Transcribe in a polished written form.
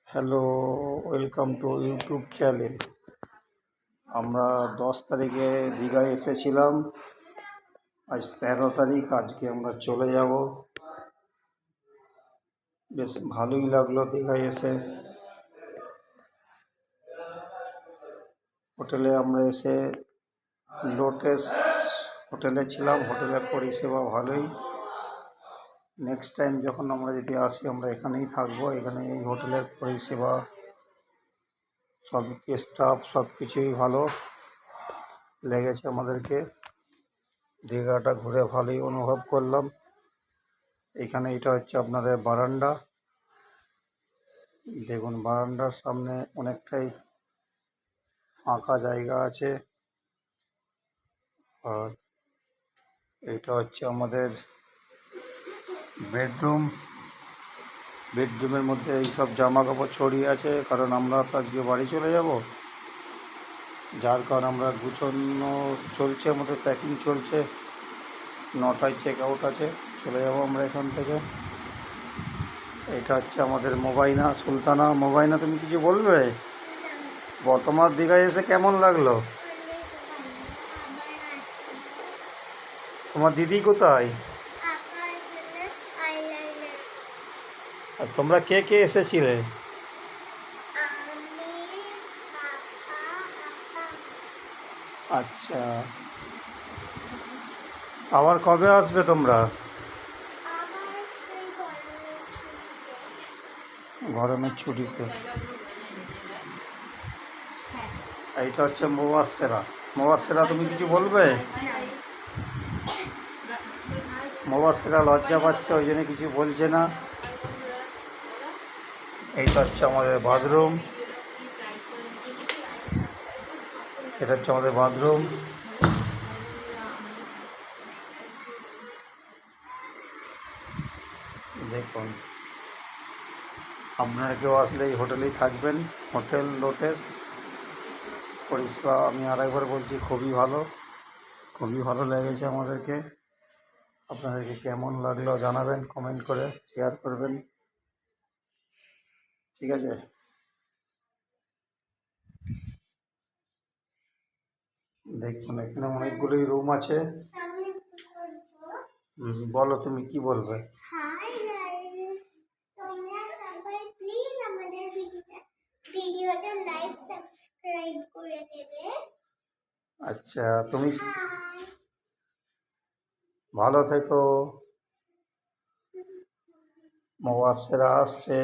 Hello, welcome to YouTube channel. আমরা 10 তারিখে দীঘায় এসেছিলাম। আজ 13 তারিখ, আজকে আমরা চলে যাব। বেশ ভালোই লাগলো দীঘায় এসে। হোটেলে আমরা এসে লোটেস হোটেলে ছিলাম। হোটেলের পরিষেবা ভালোই। নেক্সট টাইম যখন আমরা যদি আসি আমরা এখানেই থাকবো। এখানে এই হোটেলের পরিষেবা, সব স্টাফ সব কিছুই ভালো লেগেছে আমাদেরকে। দীঘাটা ঘুরে ভালোই অনুভব করলাম। এখানে এটা হচ্ছে আপনাদের বারান্দা। দেখুন, বারান্দার সামনে অনেকটাই ফাঁকা জায়গা আছে। আর এটা হচ্ছে আমাদের বেডরুম। বেডরুমের মধ্যে এইসব জামা কাপড় ছড়িয়ে আছে, কারণ আমরা তো আজকে বাড়ি চলে যাব। যার কারণ আমরা গুছানো চলছে, আমাদের প্যাকিং চলছে। 9টায় চেক আউট আছে, চলে যাব আমরা এখান থেকে। এটা হচ্ছে আমাদের মোবাইনা সুলতানা। মোবাইনা, তুমি কিছু বলবে? তোমার দীঘায় এসে কেমন লাগলো? তোমার দিদি কোথায়? আর তোমরা কে কে এসেছিলে? আচ্ছা, আবার কবে আসবে তোমরা? গরমের ছুটিতে। এইটা হচ্ছে মোবাসেরা। মোবাসেরা, তুমি কিছু বলবে? মোবাসেরা লজ্জা পাচ্ছে, ওই জন্য কিছু বলছে না। এইটা হচ্ছে আমাদের বাথরুম। এটা হচ্ছে আমাদের বাথরুম। দেখুন, আপনারা কেউ আসলে এই হোটেলেই থাকবেন। হোটেল লোটেস। পরিষেবা আমি আরেকবার বলছি, খুবই ভালো। খুবই ভালো লেগেছে আমাদেরকে। আপনাদেরকে কেমন লাগলো জানাবেন, কমেন্ট করে শেয়ার করবেন। ঠিক আছে। দেখুন, এখানে অনেকগুলোই রুম আছে। বলো, তুমি কি বলবে? ভিডিওটা লাইক সাবস্ক্রাইব করে দেবে। আচ্ছা, তুমি ভালো থেকো। মোবাসেরা আসছে।